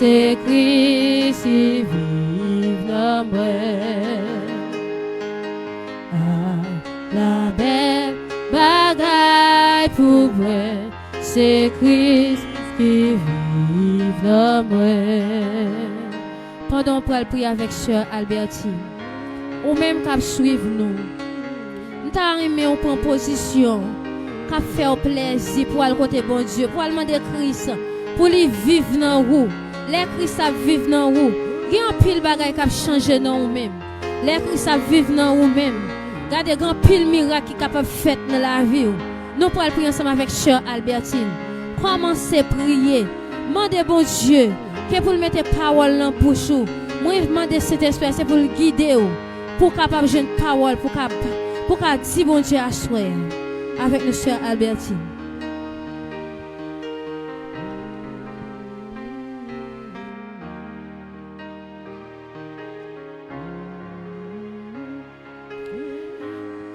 c'est Christ qui vit dans moi. La belle bagaille pour moi, c'est Christ qui vit dans moi. Pendant qu'on prie avec sœur Albertine, ou même qu'à suivre nous, nous t'arrivons en position, qu'à faire plaisir pour aller côté bon Dieu, pour aller demander Christ, pour lui vivre dans vous. Les Christ à vivre dans vous. Il y a un pile bagaille qui a changé dans vous-même. Les Christ à vivre dans vous-même. Regardez, grand pile miracle qui est capable de faire dans la vie. Nous pourrons prier ensemble avec sœur Albertine. Commencez à prier. Demandez bon Dieu que pour mettre parole dans la bouche. Moi, je demande cet esprit, c'est pour le guider. Pour capable de jeune parole, pour capable dire bon Dieu à soi. Avec notre sœur Albertine.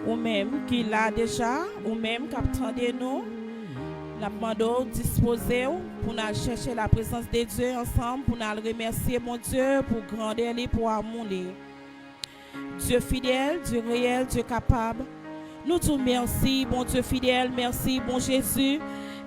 Ou même qui l'a déjà, ou même qui attendez nous, la demande disposer pour nous chercher la présence de Dieu ensemble, pour nous remercier mon Dieu pour grandir et pour amour. Dieu fidèle, Dieu réel, Dieu capable. Nous te merci, bon Dieu fidèle, merci, bon Jésus.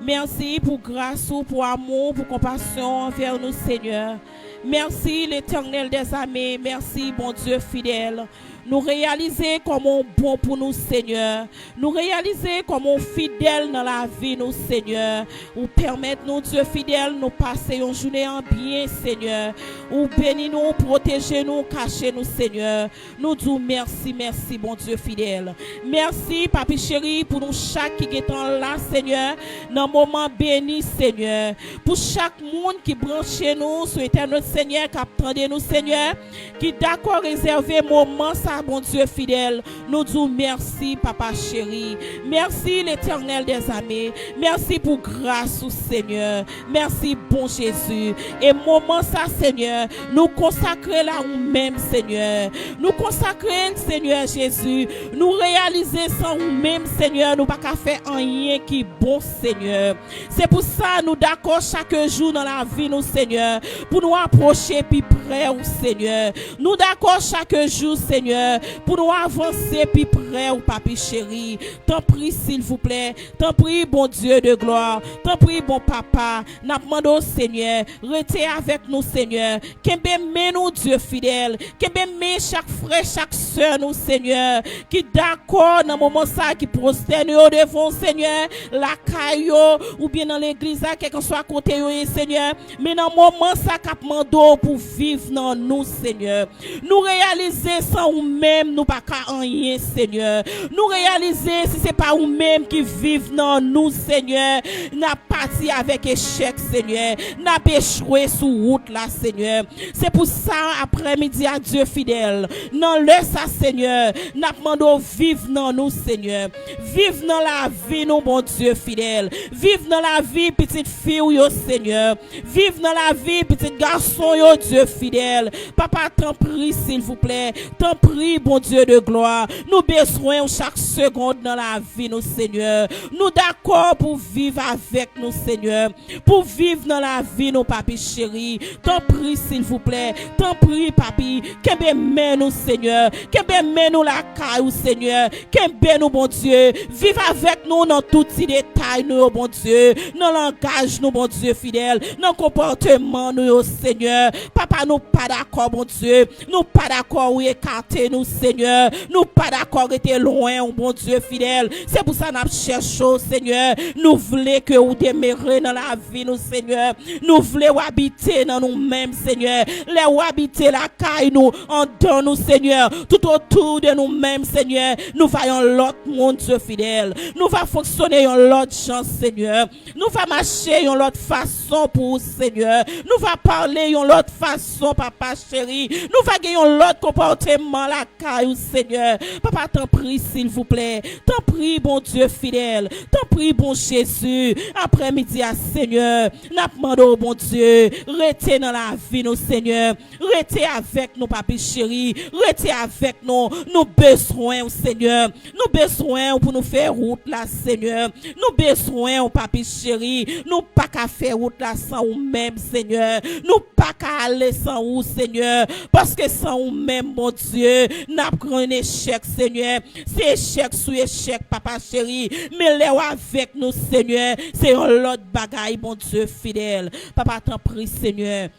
Merci pour grâce, pour amour, pour compassion envers nous, Seigneur. Merci, l'Éternel des armées. Merci, bon Dieu fidèle. Nous réaliser comment bon pour nous, Seigneur. Nous réaliser comment fidèle dans la vie, nous, Seigneur. Ou permettre nous, Dieu fidèle, nous passer une journée en bien, Seigneur. Ou bénis nous, protéger nous, cacher nous, Seigneur. Nous disons merci, merci, bon Dieu fidèle. Merci, Papi chéri, pour nous chaque qui est là, Seigneur, dans le moment béni, Seigneur. Pour chaque monde qui branche nous, sur l'éternel Seigneur, qui attendait nous, Seigneur, qui d'accord réservé moment, ça, bon Dieu fidèle. Nous disons merci, Papa chéri. Merci, l'Éternel des armées. Merci pour grâce, Seigneur. Merci, bon Jésus. Et moment, ça, Seigneur, nous consacrer là nous-mêmes, Seigneur. Nous consacrer, Seigneur Jésus. Nous réaliser sans nous-mêmes, Seigneur. Nous pas qu'à faire rien qui est bon, Seigneur. C'est pour ça nous d'accord chaque jour dans la vie, nous, Seigneur, pour nous approcher plus près, Seigneur. Nous d'accord chaque jour, Seigneur, pour nous avancer plus près, Papi chéri. T'en prie, s'il vous plaît. T'en prie, bon Dieu de gloire. T'en prie, bon Papa. N'a demandé, Seigneur, restez avec nous, Seigneur. Qu'aimez nous, Dieu fidèle. Qu'aimez chaque frère, chaque soeur, nous, Seigneur. Qui d'accord dans le moment ça, qui prosterne devant, Seigneur, la caillou, ou bien dans l'église, quel que soit côté, Seigneur. Mais dans le moment ça, qui demande pour vivre dans nous, Seigneur. Nous réaliser sans nous-mêmes, nous pas qu'à rien, Seigneur. Nous réaliser si c'est pas nous-mêmes qui vivent dans nous, Seigneur. N'a parti avec échec, Seigneur. N'a échoué sous route là, Seigneur. C'est pour ça, après-midi, à Dieu fidèle. Non, le ça, Seigneur. N'a demandé vivre dans nous, Seigneur. Vivre dans la vie, nous, bon Dieu fidèle. Vivre dans la vie, petite fille, yo, Seigneur. Vivre dans la vie, petit garçon, yo, Dieu fidèle. Papa, t'en prie, s'il vous plaît. T'en prie, bon Dieu de gloire. Nous besoin chaque seconde dans la vie, nous, Seigneur. Nous d'accord pour vivre avec nous, Seigneur. Pour vivre dans la vie, nous, papi chéri. T'en prie, s'il vous plaît. T'en prie, papi. Qu'aimez nous, Seigneur. Qu'aimez nous la caille, Seigneur. Qu'aimez nous, bon Dieu. Vive avec nous dans tous les détails, nous, bon Dieu. Dans le langage, nous, bon Dieu fidèle. Dans le comportement, nous, Seigneur. Papa, nous pas d'accord, bon Dieu. Nous pas d'accord, oui, écarter nous, Seigneur. Nous pas d'accord, être loin, bon Dieu fidèle. C'est pour ça que nous cherchons, Seigneur. Nous voulons que vous demeurez dans la vie, nous, Seigneur. Nous voulons habiter dans nous-mêmes, Seigneur. Les habiter la caille, nous, en dans nous, Seigneur. Tout autour de nous-mêmes, Seigneur. Nous voyons l'autre monde, Dieu fidèle. Nous va fonctionner en l'autre chance, Seigneur. Nous va marcher en l'autre façon pour vous, Seigneur. Nous va parler en l'autre façon, Papa chéri. Nous va gagner l'autre comportement, la caille, Seigneur. Papa, t'en prie, s'il vous plaît. T'en prie, bon Dieu fidèle. T'en prie, bon Jésus. Après-midi, Seigneur. N'a demandé au bon Dieu. Restez dans la vie, nous, Seigneur. Restez avec nous, papi chéri. Restez avec nous. Nous besoin, Seigneur. Nous besoin pour nous faire route là, Seigneur. Nous besoin, papi chéri. Nous pas qu'à faire route là sans nous-mêmes, Seigneur. Nous pas qu'à aller sans vous, Seigneur, parce que sans vous même, mon Dieu, n'a pas un échec, Seigneur. C'est échec sous échec, papa chéri, mais là avec nous, Seigneur, c'est un autre bagaille, mon Dieu fidèle. Papa, t'en prie, Seigneur.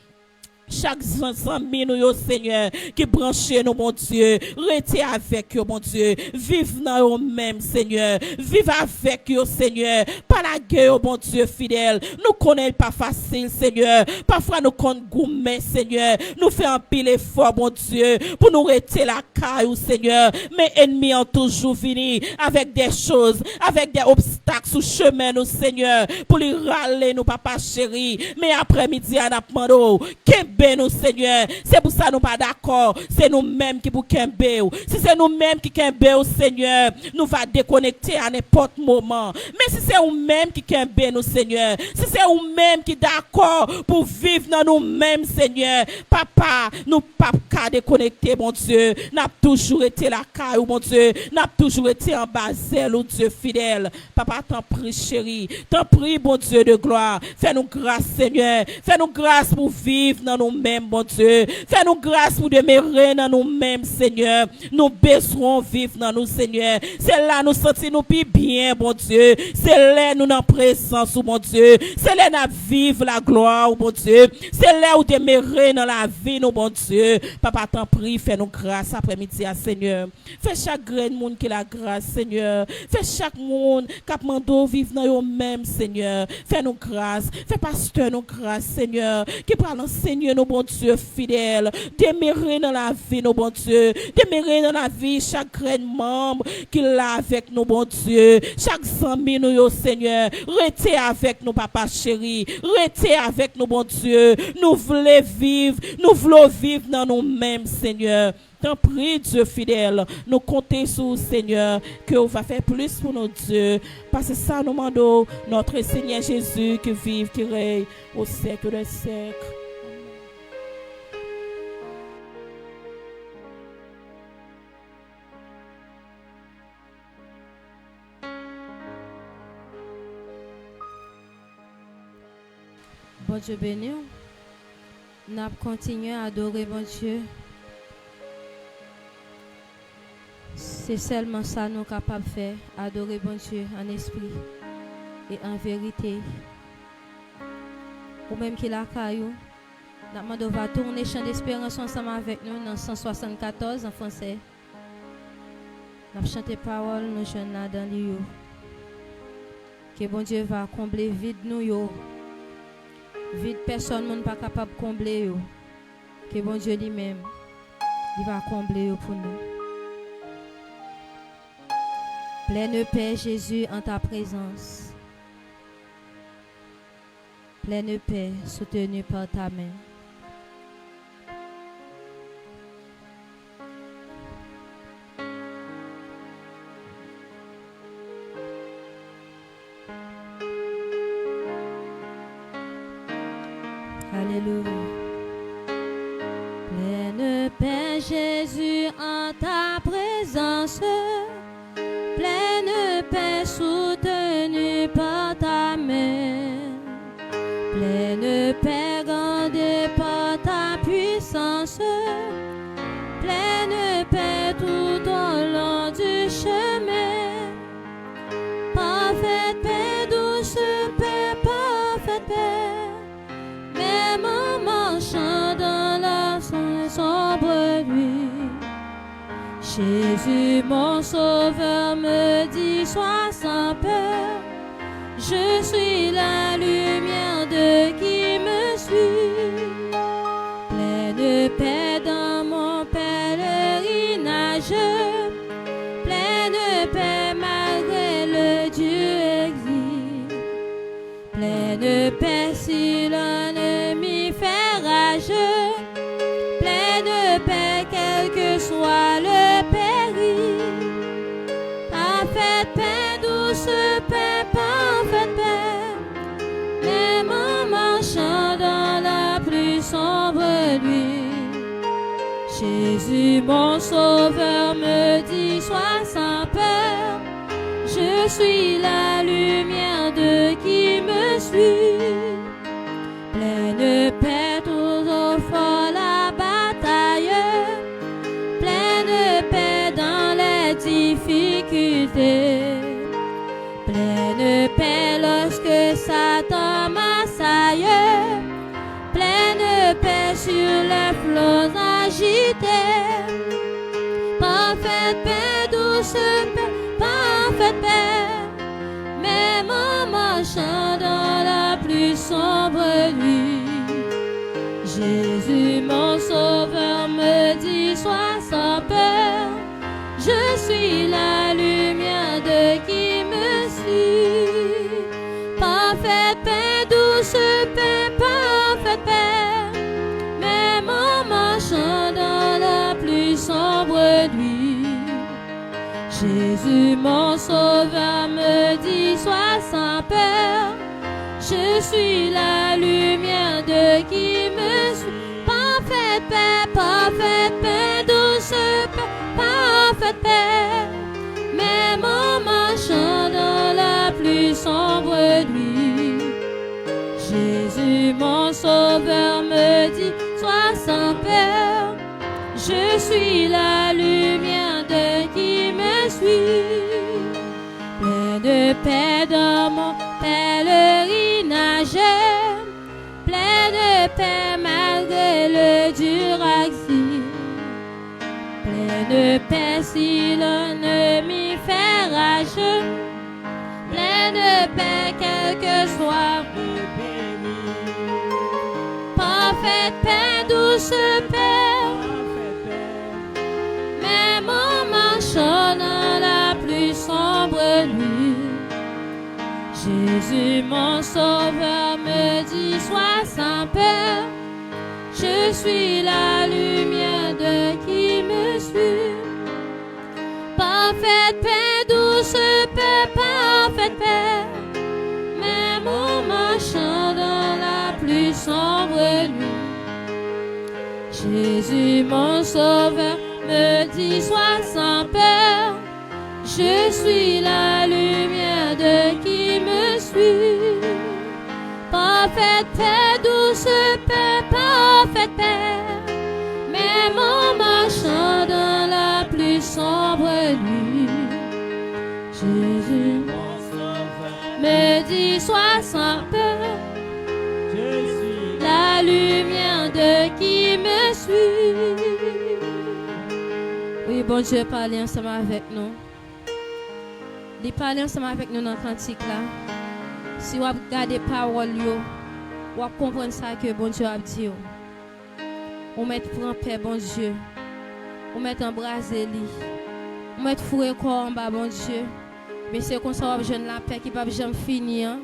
Chaque ami, nous, Seigneur, qui branche nous, mon Dieu, restez avec eux, mon Dieu, vive dans eux-mêmes, Seigneur, vive avec eux, Seigneur, pas la guerre, mon Dieu fidèle, nous connaissons pas facile, Seigneur, parfois nous connaissons gourmet, Seigneur, nous faisons un pile effort, mon Dieu, pour nous rester la caille, Seigneur, mais ennemis ont toujours fini avec des choses, avec des obstacles sous chemin, nous, Seigneur, pour les râler, nous, papa chéri, mais après-midi, on a demandé, nous, Seigneur. C'est pour ça que nous pas d'accord. C'est nous-mêmes qui pour kembe. Si c'est nous-mêmes qui kembe, Seigneur, nous va déconnecter à n'importe moment. Mais si c'est nous-mêmes qui kembe, nous, Seigneur, si c'est nous-mêmes qui d'accord pour vivre dans nous-mêmes, Seigneur, papa, nous pas qu'à déconnecter, mon Dieu. N'a toujours été la caille, mon Dieu. N'a toujours été en basel, oh Dieu fidèle. Papa, t'en prie, chéri. T'en prie, bon Dieu de gloire. Fais-nous grâce, Seigneur. Fais-nous grâce pour vivre dans nous-mêmes, bon Dieu. Fais-nous grâce pour demeurer dans nous-mêmes, Seigneur. Nous besoin vivre dans nous, Seigneur. C'est là nous sentir nous plus bien, bon Dieu. C'est là nous dans présence, mon Dieu. C'est là nous vivre la gloire, bon Dieu. C'est là où demeurer dans la vie, nous, bon Dieu. Papa, t'en prie, fais-nous grâce après-midi, Seigneur. Fais chaque grain de monde qui la grâce, Seigneur. Fais chaque monde qui a demandé vivre dans nous-mêmes, Seigneur. Fais-nous grâce. Fais pasteur nous grâce, Seigneur. Qui parle Seigneur, nos bon Dieu fidèle, demeurer dans la vie, nos bon Dieu, demeurer dans la vie, chaque grain de membre qu'il a avec nous, bon Dieu, chaque ami, nous, Seigneur, restez avec nous, papa chéri, restez avec nous, bon Dieu, nous voulons vivre dans nous-mêmes, Seigneur. T'en prie, Dieu fidèle, nous comptons sur Seigneur, que on va faire plus pour nos dieux, parce que ça nous demandons notre Seigneur Jésus qui vive, qui règne au siècle des siècles. Bon Dieu béni, nous continuons à adorer bon Dieu. C'est seulement ça nous sommes capables de faire, adorer bon Dieu en esprit et en vérité. Ou même qu'il a caillou, nous va tourner chant d'espérance ensemble avec nous dans 174 en français. Nous chanter parole, nous jeunes là dans l'eau. Que bon Dieu va combler vide nous yo. Vide personne n'est pas capable de combler yo. Que bon Dieu lui-même, il va combler yo pour nous. Pleine paix, Jésus, en ta présence. Pleine paix, soutenue par ta main. Alléluia. Pleine paix, Jésus, en ta présence. Pleine paix soutenue par ta main, pleine paix gardée par ta puissance, pleine paix tout au long du chemin, parfaite paix, douce paix, parfaite paix, même en marchant dans la sombre nuit. Jésus, mon sauveur, me dit, sois sans peur, je suis la lumière de qui me suit. Pleine paix dans mon pèlerinage, pleine paix malgré le Dieu exil. Pleine paix si l'ennemi fait rage, pleine paix quel que soit le péril. Parfaite paix, douce paix, parfaite paix, même en marchant dans la plus sombre nuit. Jésus, mon sauveur, me dit, sois sans peur, je suis la lumière de qui me suit. Pleine paix tout paix sur les flots agités. Parfaite paix, douce paix, parfaite paix. Même en marchant dans la plus sombre nuit, Jésus mon sauveur me dit sois sans peur. Je suis la lumière de qui me suit. Parfaite paix, douce paix, parfaite paix. Même en marchant dans la plus sombre nuit, Jésus mon sauveur me dit sois sans peur. Je suis la lumière de qui me suit. Parfaite paix, douce paix, parfaite paix. Même en marchant dans la plus sombre nuit, Jésus mon sauveur me dit sois sans peur. Je suis la lumière de qui me suit. Plein de paix dans mon pèlerinage, plein de paix malgré le dur exil. Plein de paix si l'ennemi fait rage, plein de paix quel que soit le péril. Parfaite paix, douce paix, même en marchant dans la plus sombre nuit, Jésus mon sauveur me dit sois sans peur. Je suis la lumière de qui me suit. Parfaite paix, douce paix, parfaite paix. Même en marchant dans la plus sombre nuit, Jésus mon sauveur me dit sois sans peur. Je suis la lumière de qui me suit. Parfaite paix, douce paix, parfaite paix. Même en marchant dans la plus sombre nuit, Jésus me dit sois sans peur. Je suis la lumière de qui me suit. Oui, bon Dieu, parlez ensemble avec nous. Il parle ensemble avec nous dans le cantique là. Si vous regardez les paroles, vous comprenez ça que bon Dieu a dit. Vous mettez pour en paix, bon Dieu. Vous mettez embrasé lui. Vous mettez fourré corps en bas, bon Dieu. Mais c'est comme ça que vous avez la paix qui ne peut jamais finir.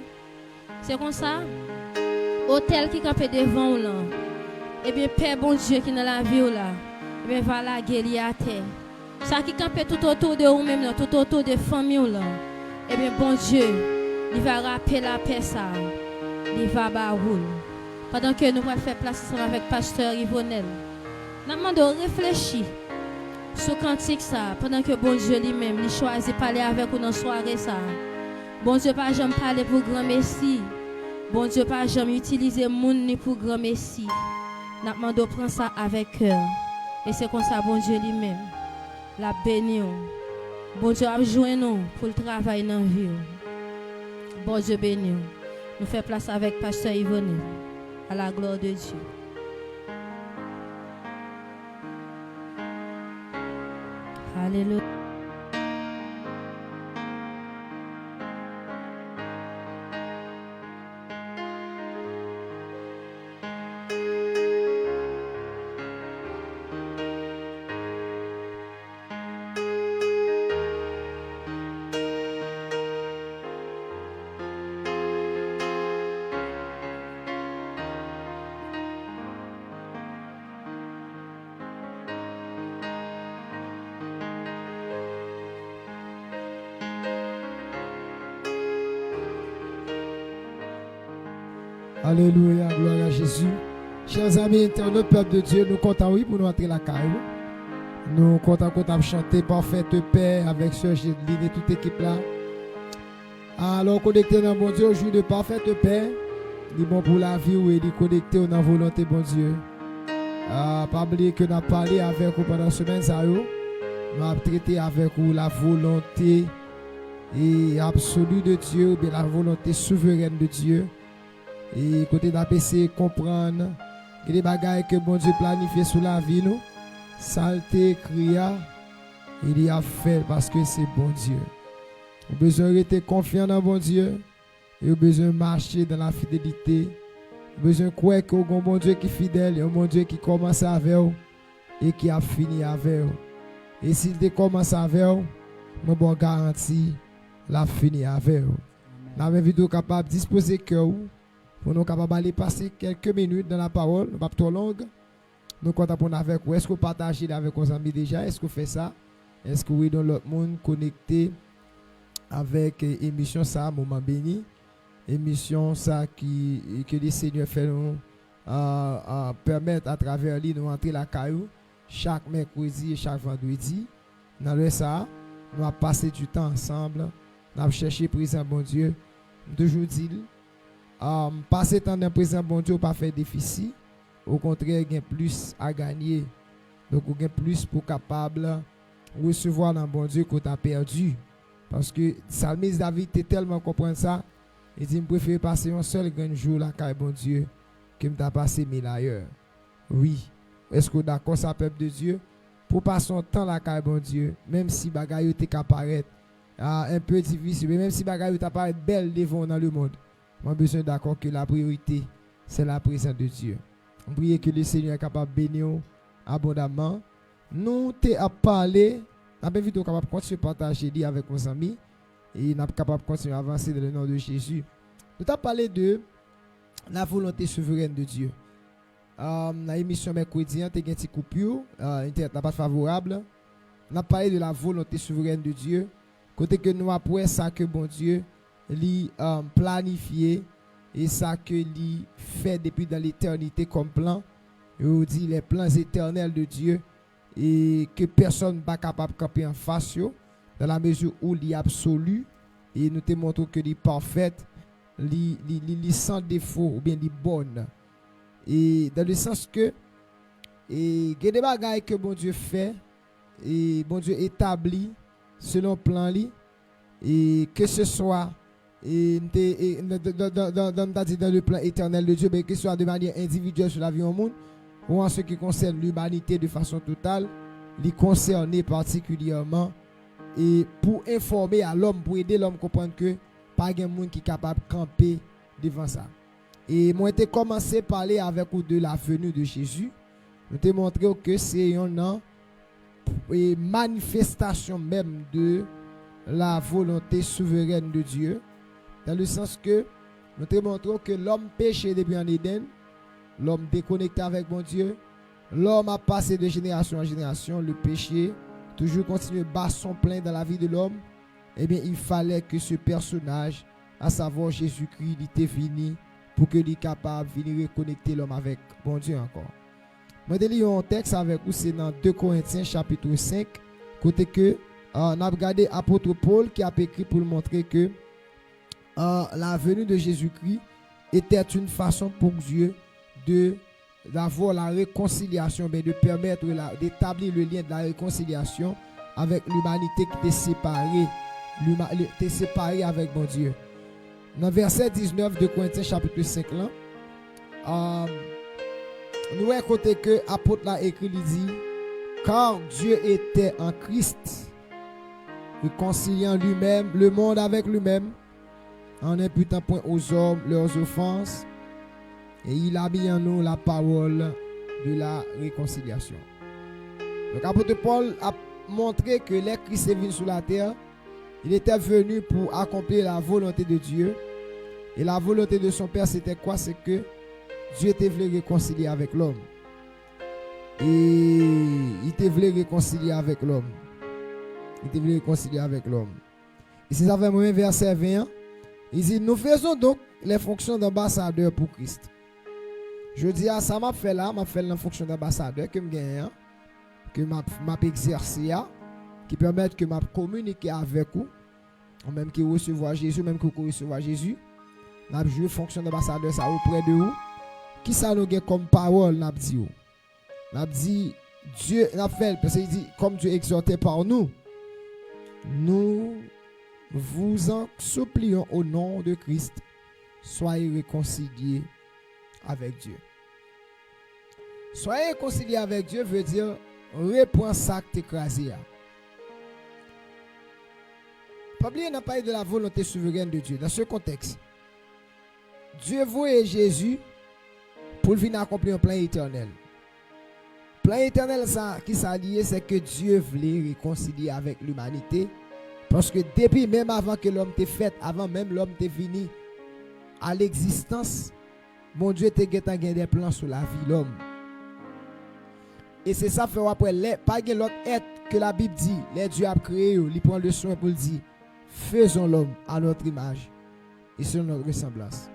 C'est comme ça. Hôtel qui campe devant vous là. Eh bien, Père bon Dieu qui est dans la vie là. Eh bien, va la guérir à terre. Ça qui campe tout autour de vous-même, tout autour de famille là. Eh bien, bon Dieu, il va rappeler la paix ça. Il va baroul. Pendant que nous allons faire place ensemble avec Pasteur Yvonnel. Nous demandons de réfléchir sur le cantique ça. Pendant que bon Dieu lui-même, il choisit de parler avec vous dans la soirée ça. Bon Dieu, pas jamais parler pour grand messie. Bon Dieu, pas jamais utiliser moun ni pour grand messie. Nous demandons de prendre ça avec cœur. Et c'est comme ça, bon Dieu lui-même. La béni. Bon Dieu a besoin nous pour le travail dans la vie. Bon Dieu béni. Nous faisons place avec Pasteur Yvonnel. À la gloire de Dieu. Alléluia. Alléluia, gloire à Jésus. Chers amis internautes, peuple de Dieu, nous comptons oui pour nous entrer la caille. Nous comptons chanter parfaite paix avec Sœur Gédeline et toute l'équipe là. Alors connecté dans bon Dieu, au jour de parfaite paix, il est bon pour la vie ou il est connecté dans la volonté bon Dieu. Pas oublier que nous avons parlé avec vous pendant la semaine, nous avons traité avec vous la volonté absolue de Dieu, la volonté souveraine de Dieu. Et côté d'APC comprendre Et des bagailles que bon Dieu planifie sur la vie nous, saleté, cria, il y a fait parce que c'est bon Dieu. Vous avez besoin d'être confiant dans bon Dieu. Vous avez besoin de marcher dans la fidélité. Vous avez besoin de croire qu'il y a un bon Dieu qui est fidèle, un bon Dieu qui commence avec vous et qui a fini avec vous. Et s'il te commence avec vous, je vous garantis, la fini avec vous. Nous avons vidéo capable de disposer cœur pour nous capables d'aller passer quelques minutes dans la parole, pas trop longue. Nous comptons avec vous. Est-ce que vous partagez avec vos amis déjà? Est-ce que vous faites ça? Est-ce que vous êtes dans l'autre monde connecté avec émission ça, moment béni? Émission ça que le Seigneur fait nous permettre à travers lui nous entrer la caillou chaque mercredi et chaque vendredi. Dans le ça, nous avons passé du temps ensemble. Nous avons cherché présent bon Dieu. Toujours dit, passer temps dans présent bon Dieu pas faire difficile. Au contraire, il y a plus à gagner. Donc, il y a plus pour capable recevoir dans bon Dieu qu'on a perdu. Parce que Salmis David était tellement comprendre ça. Il dit, je préfère passer un seul grand jour là, car bon Dieu, que je passer 1000 ailleurs. Oui. Est-ce que d'accord, ça, peuple de Dieu? Pour passer un temps là, car bon Dieu, même si bagaille était apparaître un peu difficile, mais même si bagaille apparaît belle devant dans le monde, moi besoin d'accord que la priorité, c'est la présence de Dieu. On prie que le Seigneur est capable de bénir abondamment. Nous t'es parlé, nous avons vite capable de continuer à partager avec nos amis et nous sommes capables de continuer à avancer dans le nom de Jésus. Nous t'avons parlé de la volonté souveraine de Dieu. La émission mercredi, tu as une petite coupure, Internet n'est pas favorable. On a parlé de la volonté souveraine de Dieu. Côté que nous après ça que bon Dieu lui planifié et ça que lui fait depuis dans l'éternité comme plan. Je dit les plans éternels de Dieu et que personne n'est capable de camper en face dans la mesure où il est absolu et nous te montrons que il est parfait, il sans défaut ou bien il est bonne. Et dans le sens que il y a des bagailles que bon Dieu fait et bon Dieu établit selon le plan li, et que ce soit dans le plan éternel de Dieu, mais que ce soit de manière individuelle sur la vie au monde ou en ce qui concerne l'humanité de façon totale, les concerner particulièrement et pour informer à l'homme, pour aider l'homme à comprendre que pas de monde qui est capable de camper devant ça. Et moi j'ai commencé à parler avec vous de la venue de Jésus. Je t'ai montré que c'est une manifestation même de la volonté souveraine de Dieu. Dans le sens que nous te montrons que l'homme péché depuis en Éden, l'homme déconnecté avec mon Dieu, l'homme a passé de génération en génération, le péché toujours continue battre son plein dans la vie de l'homme. Eh bien, il fallait que ce personnage, à savoir Jésus-Christ, il était venu pour que il soit capable de venir reconnecter l'homme avec bon Dieu encore. Moi, je lis un texte avec vous, c'est dans 2 Corinthiens chapitre 5, côté que on a regardé l'apôtre Paul qui a écrit pour montrer que la venue de Jésus-Christ était une façon pour Dieu d'avoir la réconciliation, mais de permettre d'établir le lien de la réconciliation avec l'humanité qui était séparée avec mon Dieu. Dans verset 19 de Corinthiens chapitre 5 là, nous voyons côté que l'apôtre l'a écrit, il dit, car Dieu était en Christ, réconciliant lui-même le monde avec lui-même, en imputant point aux hommes leurs offenses, et il a mis en nous la parole de la réconciliation. Donc l'apôtre Paul a montré que les Christ est venu sur la terre, il était venu pour accomplir la volonté de Dieu, et la volonté de son Père c'était quoi? C'est que Dieu te voulait réconcilier avec l'homme. Et il te voulait réconcilier avec l'homme. Il te voulait réconcilier avec l'homme. Et c'est ça, verset 20. Il dit, nous faisons donc les fonctions d'ambassadeur pour Christ. Je dis, ça m'a fait là, la fonction d'ambassadeur que je gagne, que m'a exercé, qui permet que m'a communiquer avec vous, même qui recevoir Jésus, même que vous recevoir Jésus. N'a joué fonction d'ambassadeur ça auprès de vous. Qui ça nous gagne comme parole n'a dit? N'a dit Dieu n'a fait parce qu'il dit comme Dieu exhortait par nous. Nous vous en supplions au nom de Christ, soyez réconciliés avec Dieu. Soyez réconciliés avec Dieu veut dire reprends ça que tu écrasé. Pas oublier, n'a pas de la volonté souveraine de Dieu. Dans ce contexte, Dieu voyait Jésus pour venir accomplir un plan éternel. Plan éternel, ça, qui s'allie, c'est que Dieu voulait réconcilier avec l'humanité. Parce que depuis, même avant que l'homme t'ait fait, avant même l'homme t'ait venu à l'existence, mon Dieu t'a gagné des plans sur la vie de l'homme. Et c'est ça fait après, pas de l'autre être que la Bible dit, les dieux a créé, il prend le soin pour le dire, faisons l'homme à notre image et selon notre ressemblance.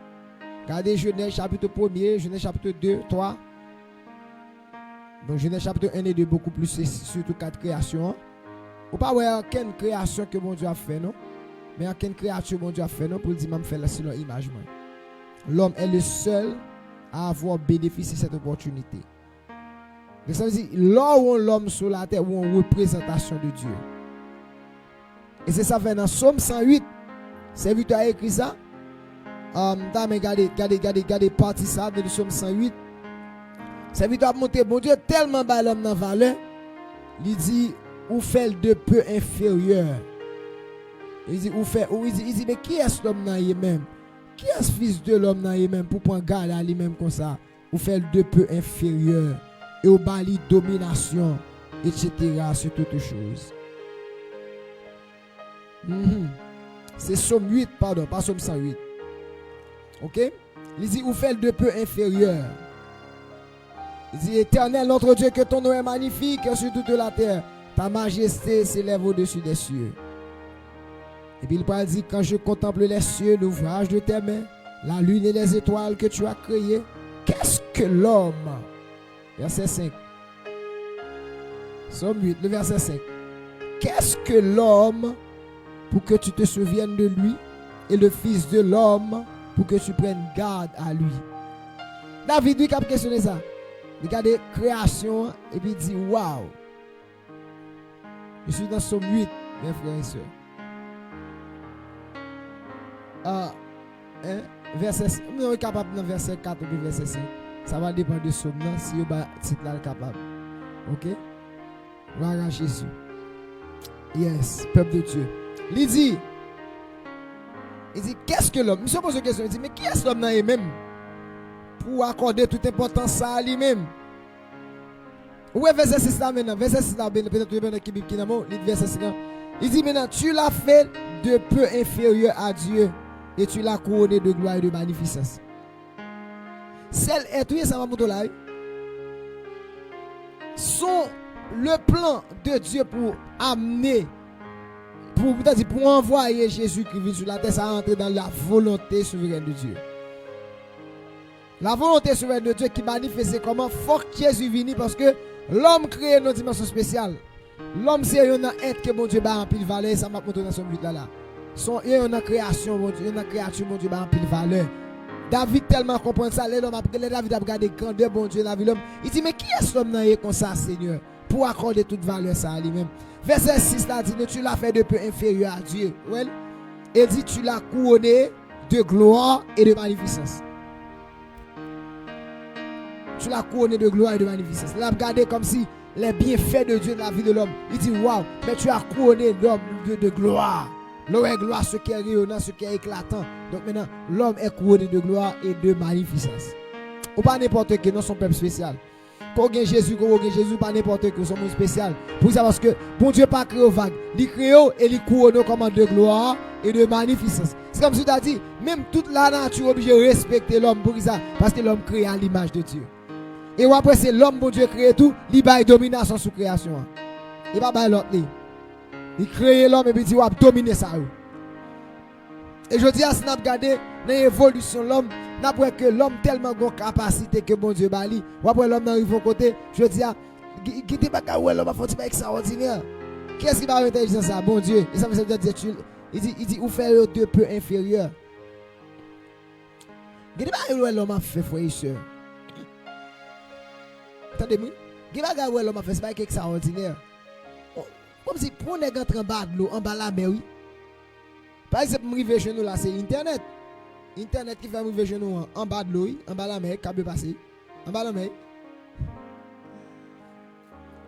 Regardez Genèse chapitre 1er, Genèse chapitre 2, 3. Donc Genèse chapitre 1 et 2, beaucoup plus, c'est surtout 4 créations. Ou pas ouais, aucune création que mon Dieu a fait, non? Mais aucune créature que mon Dieu a fait, non? Pour dire, je fais la selon l'image. L'homme est le seul à avoir bénéficié de cette opportunité. Donc ça veut dire, là où l'homme sur la terre, où on représentation de Dieu. Et c'est ça fait dans Somme 108. Serviteur a écrit ça. Regardez partie ça de Somme 108. Serviteur a monté, bon Dieu, tellement bas l'homme dans valeur. Il dit, ou fait de peu inférieur. Il dit, il dit, mais qui est l'homme dans lui-même? Qui est ce fils de l'homme dans lui-même pour prendre garde à lui-même comme ça? Ou fait de peu inférieur. Et au bali domination, etc. sur toutes choses. C'est Somme 8, pardon, pas Somme 108. Ok? Il dit, ou fait de peu inférieur. Il dit, Éternel, notre Dieu, que ton nom est magnifique sur toute la terre. Ta majesté s'élève au-dessus des cieux. Et puis il parle dit, quand je contemple les cieux, l'ouvrage de tes mains, la lune et les étoiles que tu as créées, qu'est-ce que l'homme? Verset 5. Somme 8, le verset 5. Qu'est-ce que l'homme pour que tu te souviennes de lui, et le fils de l'homme pour que tu prennes garde à lui? David lui qui a questionné ça. Regardez création et puis il dit waouh. Je suis dans Somme 8, mes frères et sœurs. Verset 5. Nous sommes capables dans verset 4 ou verset 5. Ça va dépendre de Somme si vous avez titre là capable. OK? Gloire à Jésus. Yes, peuple de Dieu. Il dit qu'est-ce que l'homme? Je me pose une question, il dit mais qui est l'homme dans lui-même pour accorder toute importance à lui-même? Où est verset 6 là maintenant? Verset 6 là, peut-être que vous qui qui dans verset 6 là. Il dit maintenant, tu l'as fait de peu inférieur à Dieu et tu l'as couronné de gloire et de magnificence. Celle est ça va monter là. Sont le plan de Dieu pour amener, pour envoyer Jésus-Christ sur la terre, ça entre dans la volonté souveraine de Dieu. La volonté souveraine de Dieu qui manifeste comment faut que Jésus vienne parce que l'homme crée une dimension spéciale. L'homme c'est un être que mon Dieu a en pile valeur, ça m'a montré dans son but là. Son une création mon Dieu, une créature mon Dieu a en pile valeur. David tellement comprend ça, l'homme après David a regardé grandeur bon Dieu la vie l'homme. Il dit mais qui est l'homme dans comme ça Seigneur pour accorder toute valeur ça à lui-même. Verset 6 là dit tu l'as fait de peu inférieur à Dieu. Well, et dit tu l'as couronné de gloire et de magnificence. Tu l'as couronné de gloire et de magnificence. Il a regardé comme si les bienfaits de Dieu dans la vie de l'homme. Il dit waouh, mais tu as couronné l'homme de gloire. L'homme est gloire, ce qui est rayonnant, ce qui est éclatant. Donc maintenant, l'homme est couronné de gloire et de magnificence. Ou pas n'importe qui, non, son peuple spécial. Quand on a Jésus, pas n'importe qui, son monde spécial. Pour ça, parce que bon Dieu pas créé au vague. Il crée et il couronne comme de gloire et de magnificence. C'est comme si tu as dit, même toute la nature est obligée de respecter l'homme pour ça. Parce que l'homme crée à l'image de Dieu. Et après, c'est l'homme, bon Dieu, crée tout, il a une domination sur la création. Il va pas l'autre. Il crée l'homme et puis il dit, il va dominer ça. Et je dis à ce qu'on a regardé l'évolution de l'homme, n'a que l'homme tellement de capacité que bon Dieu bali. Ou après l'homme arrive au côté, je dis à qui t'es pas où l'homme a fait un extraordinaire. Qu'est-ce qui va intelligence ça, bon Dieu? Et ça veut dire il dit ou faire de peu inférieur. Qui t'es pas où l'homme a fait frère et sœur. Attendez-moi. Qui va où l'homme a fait c'est extraordinaire. Comme si pour les gars en bas de l'eau, en bas de la mer, oui. Par exemple, m'river chez nous là, c'est Internet. Internet qui fait m'river chez nous en bas de l'eau, en bas de la mer, câble passé. En bas de la mer.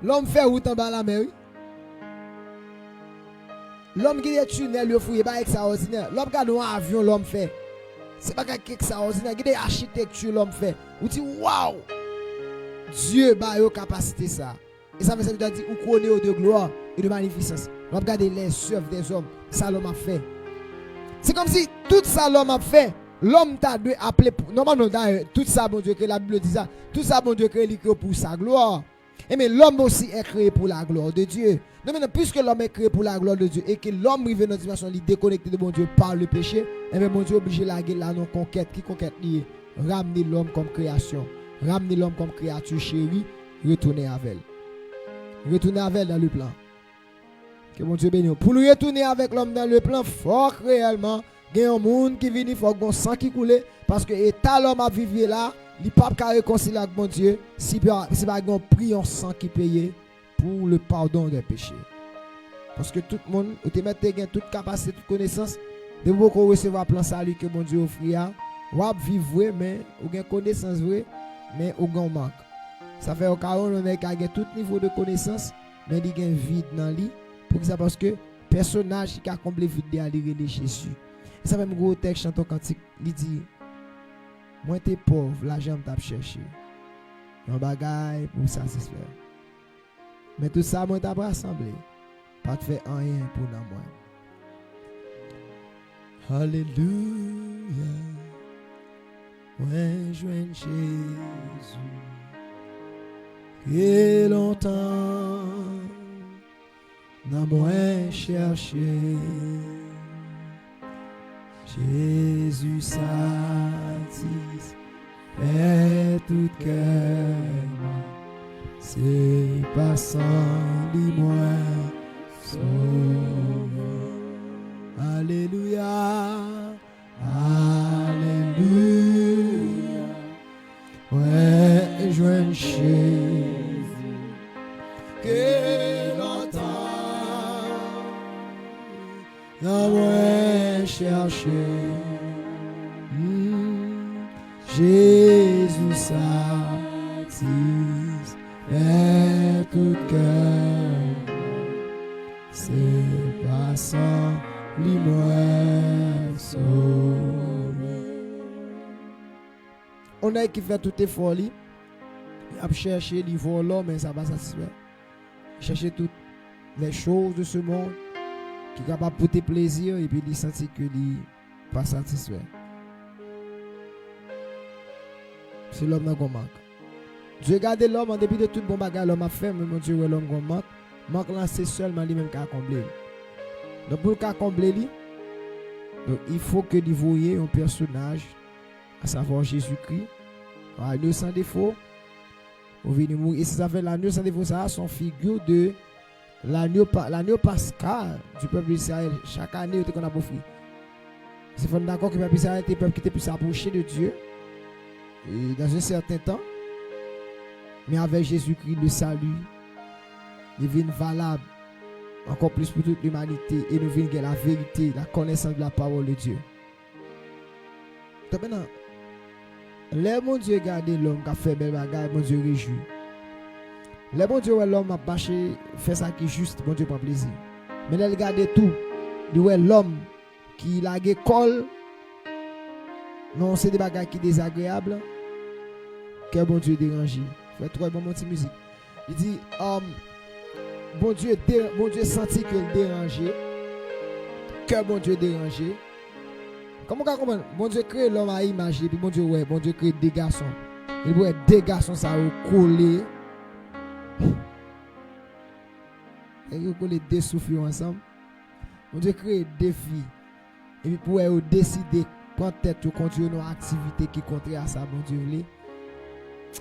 L'homme fait route en bas la mer. L'homme qui est tunnel, le fouille, pas extraordinaire. L'homme qui a un avion, l'homme fait. C'est pas quelque extraordinaire. Qui est architecture, l'homme fait. Ou dit, waouh! Dieu a une capacité ça. Et ça veut dire qu'on connaît de gloire et de magnificence. On regarde les œuvres des hommes. Ça l'homme a fait. C'est comme si tout ça l'homme a fait. L'homme t'a dû appeler. Normalement, tout ça, bon Dieu, que la Bible dit ça. Tout ça, bon Dieu, que il crée pour sa gloire. Et mais l'homme aussi est créé pour la gloire de Dieu. Non, maintenant, puisque l'homme est créé pour la gloire de Dieu et que l'homme arrive dans une dimension déconnectée de mon Dieu par le péché, et bien mon Dieu est obligé de laguer la non-conquête. Qui conquête liée? Ramener l'homme comme création. Ramener l'homme comme créature chérie. Retourner avec elle. Retourner avec elle dans le plan. Que mon Dieu bénisse. Pour le retourner avec l'homme dans le plan, fort réellement, il y a un monde qui vient, il faut qu'on sang qui coule. Parce que l'état l'homme a vécu là, il ne peut pas réconcilier avec mon Dieu si pas un prix en sang qui paye pour le pardon des péchés. Parce que tout le monde, tu as toute capacité, toute connaissance, de beaucoup recevoir plan salut que mon Dieu offre. Ou vivre vrai, mais ou une connaissance vrai, mais ou un manque. Ça fait au cas où on a tout niveau de connaissance, mais il y a un vide dans lui. Pour ça, parce que personnage qui a comblé vide de aller de Jésus. Et ça fait un gros texte chantant cantique, il dit, moi t'es pauvre, l'argent t'a cherché. Un bagaille pour satisfaire. Mais tout ça, moi t'as pas rassemblé. Pas de faire rien pour nous. Alléluia. Ouais, je viens Jésus. Et longtemps, n'a moins cherché. Jésus satisfait tout cœur. C'est pas sans lui moins sauvé. Alléluia. Alléluia. Ouais, je viens Jésus. Que longtemps n'a moins cherché. Jésus satisfait tout cœur. C'est pas sans lui moins sauvé. On a qui fait tout effort, il a cherché, il voit l'homme, mais ça va satisfaire. Chercher toutes les choses de ce monde qui est capable de porter plaisir et puis il sentit que il n'est pas satisfait. C'est l'homme qui manque. Dieu garde l'homme en dépit de tout bon bagage l'homme a fait, mais mon Dieu, l'homme qui manque. Manque là, c'est seulement lui-même qui a comblé. Donc pour qu'il combler lui, donc il faut que vous voyez un personnage, à savoir Jésus-Christ, l'agneau sans défaut, et ça fait l'agneau sans défaut, ça a son figure de l'agneau pascal du peuple d'Israël. Chaque année, on a beau fruit. C'est d'accord que le peuple d'Israël était peuple qui était plus approché de Dieu et dans un certain temps, mais avec Jésus-Christ, le salut devient valable encore plus pour toute l'humanité et nous venons la vérité, la connaissance de la parole de Dieu. Donc maintenant, les mon Dieu regarde l'homme qui a fait belle bagarre, mon Dieu réjouit. Les bon Dieu l'homme a bâché, fait ça qui est juste, mon Dieu prend plaisir. Mais il regarde tout, il voit l'homme qui a l'école, non c'est des bagages qui sont désagréables, que bon Dieu dérangé. Fait trop bon petit musique. Il dit bon Dieu sentit que le dérangé, que bon Dieu dérangé. Comment on comprend? Bon Dieu crée l'homme à image et puis bon Dieu crée des garçons. Il voit des garçons ça coller. Et ils coller deux souffles ensemble. Bon Dieu crée des filles. Et puis pour décider quand tête ou continuer nos activités qui contraire à ça bon Dieu voulait.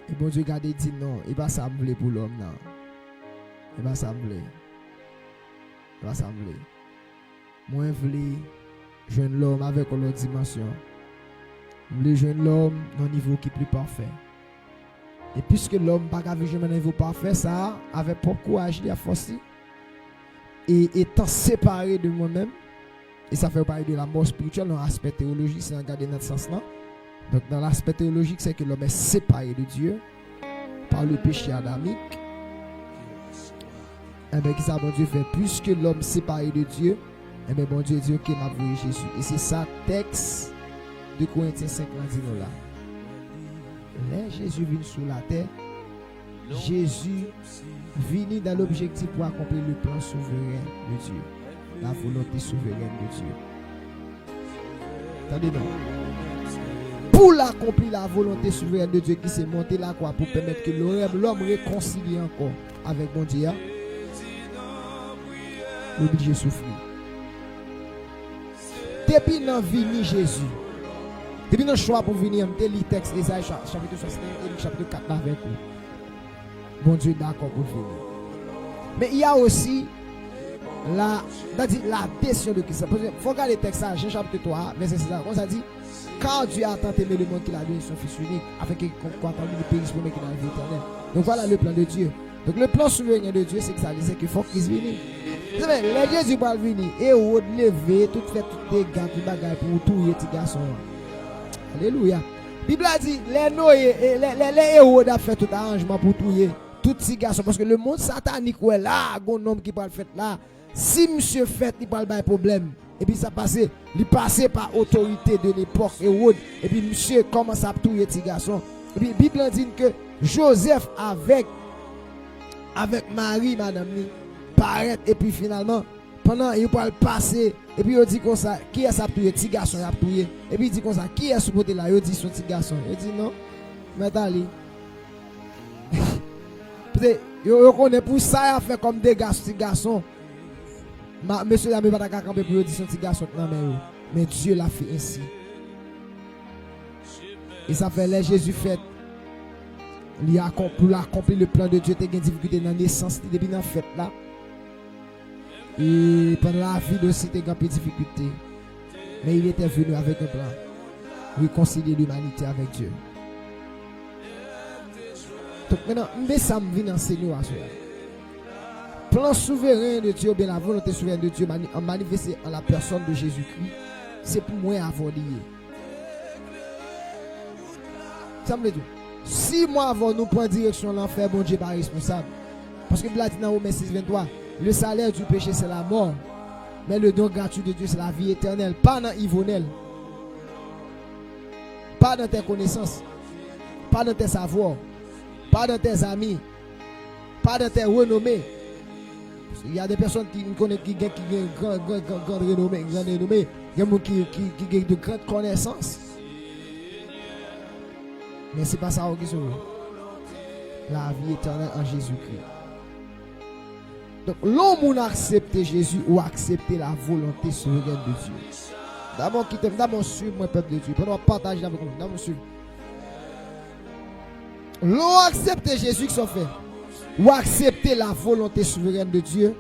Et bon Dieu garde dit non, il va s'assembler pour l'homme non. Il va s'assembler. Il va s'assembler. Moi je voulais jeune l'homme avec une autre dimension. Je voulais jeune l'homme dans un niveau qui est plus parfait. Et puisque l'homme n'a pas vu un niveau parfait, ça avec pas courage, il a forcé. Et étant séparé de moi-même, et ça fait parler de la mort spirituelle dans l'aspect théologique, c'est regarder notre sens là. Donc dans l'aspect théologique, c'est que l'homme est séparé de Dieu par le péché adamique. Eh bien, qui ça, bon Dieu fait? Puisque l'homme séparé de Dieu, eh bien, bon Dieu dit, ok, m'a voué Jésus. Et c'est ça, texte de Corinthiens 5, dit nous là. Là, Jésus vient sur la terre. Jésus vient dans l'objectif pour accomplir le plan souverain de Dieu. La volonté souveraine de Dieu. Attendez, non? Pour l'accomplir la volonté souveraine de Dieu qui s'est monté là, quoi, pour permettre que l'homme réconcilie encore avec bon Dieu, il est obligé de souffrir. Depuis dans vie Jésus, depuis dans le choix pour venir, je lis le texte Ésaïe chapitre 61 et chapitre 4 avec vous. Bon Dieu d'accord pour venir. Mais il y a aussi la décision de Christ. Il faut regarder le texte, Jean chapitre 3, verset 6. Comme ça dit, car Dieu a tant aimé le monde qu'il a donné son Fils unique, afin qu'il croit en lui ne périsse pas, mais qu'il a la vie éternelle. Donc voilà le plan de Dieu. Donc le plan souverain de Dieu, c'est que ça dit qu'il faut qu'il vienne. Vous savez, les Jésus va venir et au lever, tout fait, tout des gars qui bagaillent pour tout les petits garçons. Alléluia. La Bible a dit, les héros ont fait tout arrangement pour tout ces garçons. Parce que le monde satanique, ouais, là, un homme qui parle fait là, si monsieur fait, il parle pas de problème. Et puis ça passait, il passait par autorité de l'époque Hérode. Et puis monsieur commence à tuer ces garçons. Et puis la Bible dit que Joseph avec Marie, madame, paraît. Et puis finalement, pendant il parle passer. Et puis il dit comme ça, qui est-ce qui a tué? Petit garçon il a tué. Et puis il dit comme ça, qui est ce côté là? Il dit son petit garçon. Il dit non, mais allez. Peut-être, il connaît pour ça, il a fait comme des petits garçons. Monsieur n'a pas camper pour dire son petit garçon. Non, mais Dieu l'a fait ainsi. Et ça fait là, Jésus fait. Pour accomplir le plan de Dieu, il y a des difficultés dans la naissance, depuis dans la fête là. Et pendant la vie aussi, il y a des difficultés. Mais il était venu avec un plan. Réconcilier l'humanité avec Dieu. Donc maintenant, mais ça me vient enseigner à cela. Plan souverain de Dieu, bien la volonté souveraine de Dieu manifestée en la personne de Jésus-Christ, c'est pour moi avoir lié. Ça me dit, si moi avant nous prendre direction l'enfer, bon Dieu pas responsable. Parce que Bible dit dans Romains 6, 23, le salaire du péché c'est la mort, mais le don gratuit de Dieu c'est la vie éternelle, pas dans Yvonnel, pas dans tes connaissances, pas dans tes savoirs, pas dans tes amis, pas dans tes renommées. Il y a des personnes qui connaissent qui ont grande renommée, il y a des gens qui ont de grandes connaissances. Mais ce n'est pas ça qui sauve. La vie éternelle en Jésus-Christ. Donc, l'homme a accepté Jésus ou accepté la volonté souveraine de Dieu. D'abord, suivre mon peuple de Dieu. Pendant partager avec nous. D'abord, suivre. L'homme a accepté Jésus qui s'en fait. Ou accepter la volonté souveraine de Dieu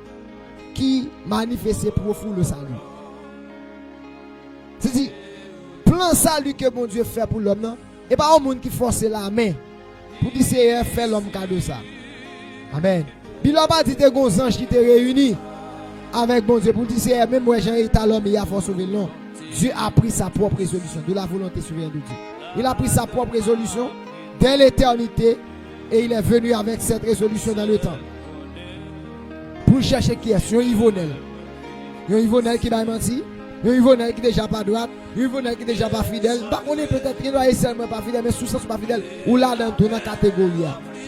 qui manifeste profond le salut. C'est-à-dire, plan salut que mon Dieu fait pour l'homme, et pas un monde qui force la main pour dire c'est fait l'homme cadeau ça. Amen. Puis là pas dit des gros anges qui te réunis avec bon Dieu pour dire c'est même moi Jean est l'homme il a force sauver non. Dieu a pris sa propre résolution de la volonté souveraine de Dieu. Il a pris sa propre résolution dès l'éternité. Et il est venu avec cette résolution dans le temps. Pour chercher qui est un Yvonnel. Un Yvonnel qui va mentir. Un Yvonnel qui n'est déjà pas droite. Un Yvonnel qui n'est déjà pas fidèle. On est peut-être qu'il doit être seulement pas fidèle, mais sous ça, pas fidèle. Ou là dans la catégorie.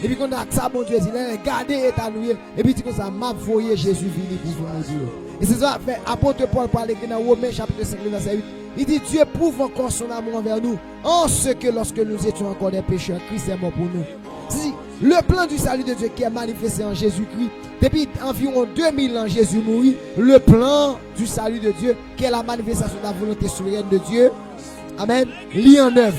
Et puis quand on a ça, mon Dieu, il a gardé état noué. Et puis comme ça, m'a voyé Jésus venir pour vous dire. Et c'est ça, fait apôtre Paul parle dans Romains chapitre 5, verset 8. Il dit Dieu prouve encore son amour envers nous. En ce que lorsque nous étions encore des pécheurs, Christ est mort pour nous. Le plan du salut de Dieu qui est manifesté en Jésus-Christ, depuis environ 2000 ans, Jésus mourit. Le plan du salut de Dieu qui est la manifestation de la volonté souveraine de Dieu. Amen. Lit en œuvre.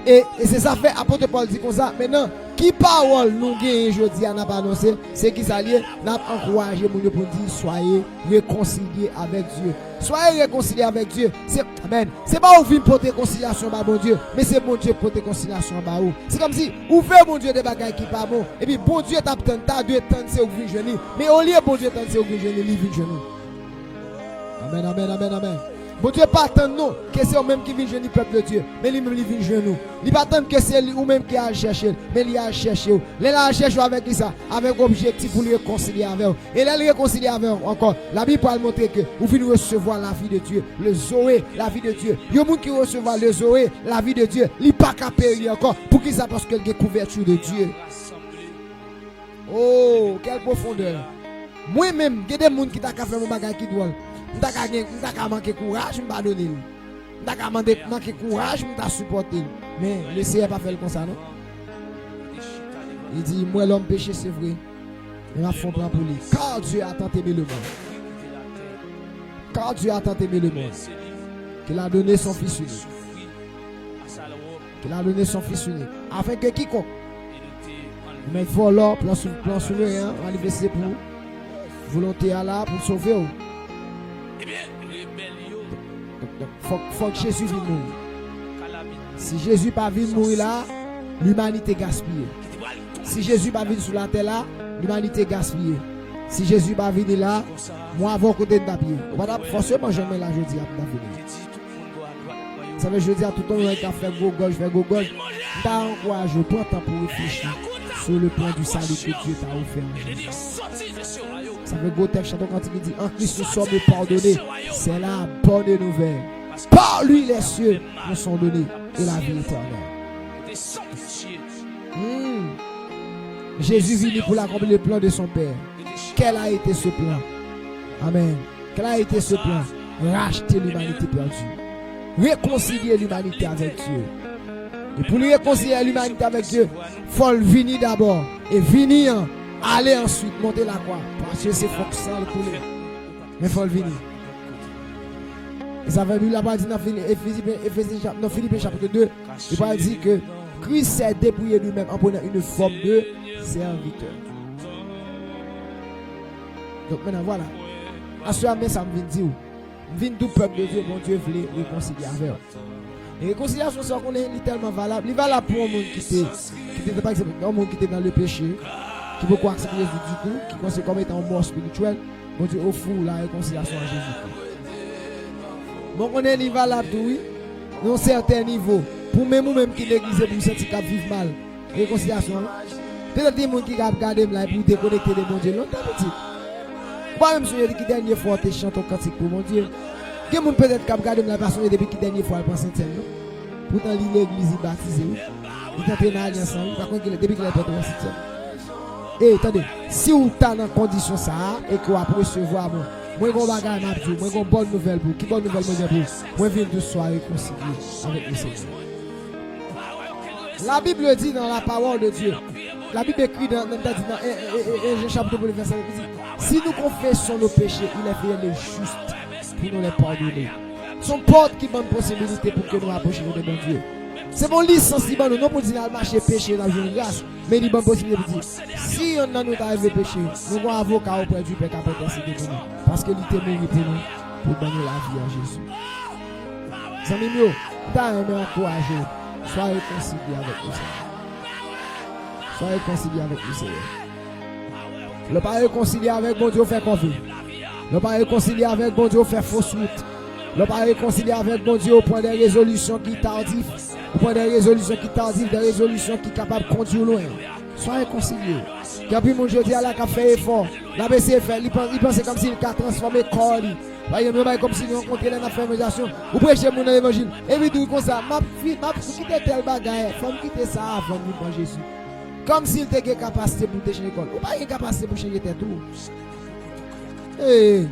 Et c'est ça fait, apôtre Paul dit comme ça. Maintenant, qui parole nous gagne aujourd'hui à n'a pas annoncé, c'est qui s'allie, n'a encouragé pour dire soyez réconciliés avec Dieu. Soyez réconciliés avec Dieu. C'est amen. C'est pas où vient pour réconciliation par bon Dieu, mais c'est bon Dieu pour réconciliation par vous. C'est comme si vous faites bon Dieu des bagages qui pas bon et puis bon Dieu t'a deux temps c'est vous venir mais au lieu bon Dieu tant c'est vous venir lui vient genou. Amen amen amen amen. Bon Dieu pas attendre nous que c'est eux-mêmes qui viennent joindre le peuple de Dieu, mais lui-même il vient joindre nous. Il pas attendre que c'est eux-mêmes qui a cherché, mais il a cherché. Il a cherché avec qui ça, avec objectif pour le réconcilier avec eux. Et là, le réconcilier avec eux encore. La Bible parle montrer que vous venez recevoir la vie de Dieu, le Zoé, la vie de Dieu. Il y a des gens qui reçoivent le Zoé, la vie de Dieu. Il n'est pas qu'à périr encore. Pour qui ça? Parce qu'il y a une couverture de Dieu. Oh, quelle profondeur. Moi-même, il y a des gens qui t'a fait mon bagage qui doit. Je n'ai manqué courage, je ne donner. Je n'ai manqué courage, je ne supporter. Mais le Seigneur n'a pas fait comme ça, non? Il dit, moi l'homme péché, c'est vrai. Il m'a fait un plan pour lui. Car Dieu a tant aimé le monde. Car Dieu a tant aimé le monde. Qu'il a donné son Fils unique. Qu'il a donné son Fils unique. Afin que quiconque. Mais il faut alors, plan sur le rien, on va lui laisser pour volonté à là, pour sauver. Faut que Jésus vienne mourir. Si Jésus pas venu mourir là, l'humanité gaspillée. Si Jésus pas venu sur la terre là, l'humanité gaspillée. Si Jésus pas venu là, moi avant côté de papier. Voilà, forcément jamais là je dis à venir. Ça veut je dis à tout le monde qui a fait gauche, t'as encouragé, prends temps pour réfléchir sur le plan du salut que Dieu t'a offert. Ça veut go texte quand il dit en Christ nous sommes pardonnés. C'est la bonne nouvelle. Par lui les cieux nous sont donnés et la vie éternelle. Jésus venu pour accomplir le plan de son Père. Quel a été ce plan? Amen. Quel a été ce plan? Racheter l'humanité perdue. Réconcilier l'humanité avec Dieu. Et pour lui réconcilier l'humanité avec Dieu, il faut venir d'abord. Et venir, aller ensuite, monter la croix. Parce que c'est forçant le couler. Mais il faut venir. Et ça veut dire là-bas, dans Philippiens chapitre 2, il va dire que Christ s'est dépouillé lui-même en prenant une forme de serviteur. Donc maintenant, voilà. À ce moment, ça me vient dire, vient tout peuple de Dieu, mon Dieu voulait réconcilier avec eux. Et réconciliation, c'est qu'on est tellement valable. Il est valable pour un monde qui était par exemple, un monde qui était dans le péché, qui ne peut pas accepter Jésus du tout, qui considère comme étant mort spirituel. Mon Dieu offre la réconciliation à Jésus. Bon, on est valable, oui, dans un certain niveau. Pour même nous-mêmes qui l'église, pour ceux qui vivent mal, réconciliation. Peut-être des gens qui regardent là pour déconnecter de mon Dieu. Longtemps petit. Moi même je dis que dernière fois tu chantes ton cantique pour mon Dieu. Que mon peut-être qui regarde la personne depuis que dernière fois elle pense Saint-Thème. Pourtant l'église est baptisée. Il est en alliance ensemble par contre depuis qu'il est pas dans Saint-Thème. Et attendez, si vous êtes dans condition ça et que vous pouvez recevoir moi gon bagage m'a dit, moi gon bonne nouvelle pour qui bonne nouvelle moi pour moi viens de soir réconcilier avec le Seigneur. La Bible dit dans la parole de Dieu. La Bible écrit dans Jean chapitre 1 verset 8. Si nous confessons nos péchés, il est fidèle et juste pour nous les pardonner. Son porte qui donne possibilité pour que nous approchions de bon Dieu. C'est mon licence qui donne non pour dire à marcher péché dans une grâce, mais il donne possibilité pour dire si on a nous arrivé péché, nous avons un avocat auprès du Père qui a intercédé pour nous. Parce que il était mort pour nous, pour donner la vie à Jésus. Amis mieux, t'as aimé encourager, sois réconcilié avec le Seigneur. Sois réconcilié avec le Seigneur. Le pas réconcilier avec mon Dieu fait confiance. Le pas réconcilier avec mon Dieu fait fausse route. Le pas réconcilier avec mon Dieu au point des résolutions qui tardives. Au point des résolutions qui tardives, des résolutions qui sont capables de conduire loin. Sois réconcilié. Quand puis mon Dieu dit à la qui a fait effort, la BC fait, il pensait comme s'il a transformé corps. Par exemple, comme s'il rencontrait dans la fermetisation. Ou prêcher mon évangile. Et puis tout comme ça, ma quitter tel bagage, faut me quitter ça avant de prendre Jésus. Comme s'il était capacité pour te changer l'école. Ou pas capacité pour changer tes tours. Eh.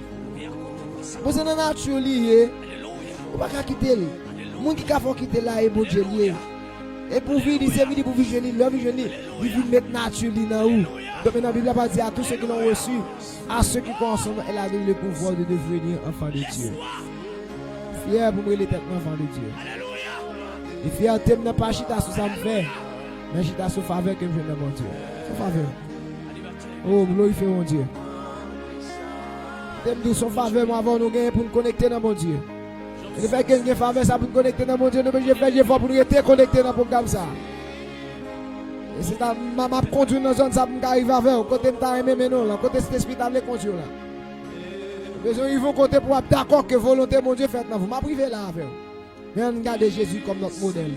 Vous êtes dans la nature liée. Ou pas quitter. Les gens qui ont quitter là et bon Dieu lié. Et pour vivre, c'est vivre pour vivre, leur vivre, ils vivent mettre nature dans où. Donc maintenant, la Bible va dire à tous ceux qui l'ont reçu, à ceux qui consomment, elle a donné le pouvoir de devenir enfant de Dieu. Fier pour moi, les têtes enfant de Dieu. Et fier, tu n'as pas chita sur ça me fait. Mais chita sur faveur que je veux mon Dieu. Sur faveur. Oh, glorifie mon Dieu. T'aimes de son faveur, moi, avant nous gagner pour nous connecter dans mon Dieu. Et le fait que nous faveur ça pour nous connecter dans mon Dieu, nous devons faire l'effort pour nous être connectés dans le programme ça. Et c'est ma conduire dans zone ça pour arriver avec côté m'ta aimer mais non là côté cet esprit t'a conduire là. Besoin ils vont côté pour être d'accord que volonté mon Dieu faite dans vous. M'a privé là avec vous. Mais regardez Jésus comme notre modèle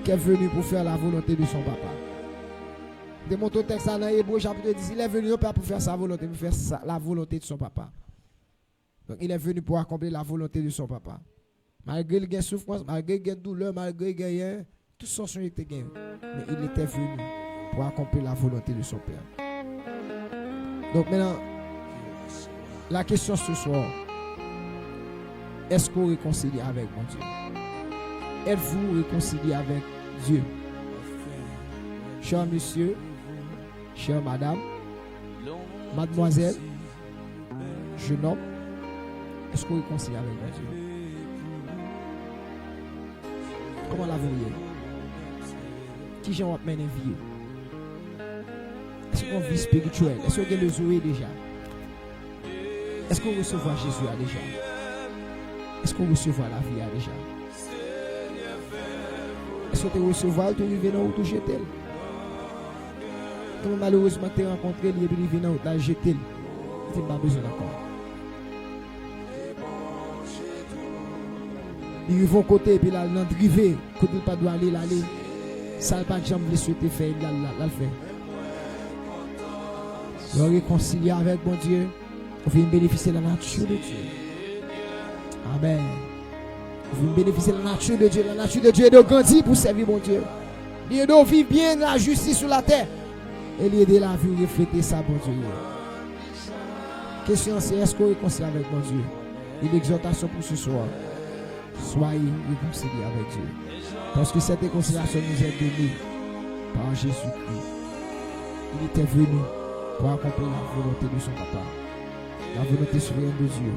qui est venu pour faire la volonté de son papa. De mon texte dans Hébreux chapitre 10, il est venu non pas pour faire sa volonté, mais pour faire la volonté de son papa. Donc il est venu pour accomplir la volonté de son papa. Malgré les souffrances, malgré les douleurs, malgré les guerres, tout son son était gagné. Mais il était venu pour accomplir la volonté de son Père. Donc maintenant, la question ce soir, est-ce qu'on réconcilie avec mon Dieu? Êtes-vous réconcilié avec Dieu? Cher monsieur, chère madame, mademoiselle, jeune homme, est-ce qu'on réconcilie avec mon Dieu? Comment la voyez? Qui j'en mène vie? Est-ce qu'on vit spirituel? Est-ce qu'on a le zoé déjà? Est-ce qu'on recevra Jésus déjà? Est-ce qu'on recevra la vie déjà? Est-ce que tu recevras ou tu arrives dans où tu jettes? Comme malheureusement tu as rencontré, il est venu dans où tu as jeté. Tu n'as pas besoin d'accord. Ils vont côté et puis là, dans drivé, côté pas doit aller, l'aller. Ça n'a pas de jambe, les souhaiter faire, là, le faire. Nous réconcilier avec mon Dieu. On vient bénéficier de la nature de Dieu. Amen. On vient bénéficier de la nature de Dieu. La nature de Dieu est de grandir pour servir mon Dieu. Il est de vivre bien la justice sur la terre. Et il est de la vie refléter ça, mon Dieu. Question c'est est-ce qu'on réconcilie avec mon Dieu? Une exhortation pour ce soir. Soyez réconciliés avec Dieu. Parce que cette réconciliation nous est donnée par Jésus-Christ. Il était venu pour accomplir la volonté de son papa. La volonté souveraine de Dieu.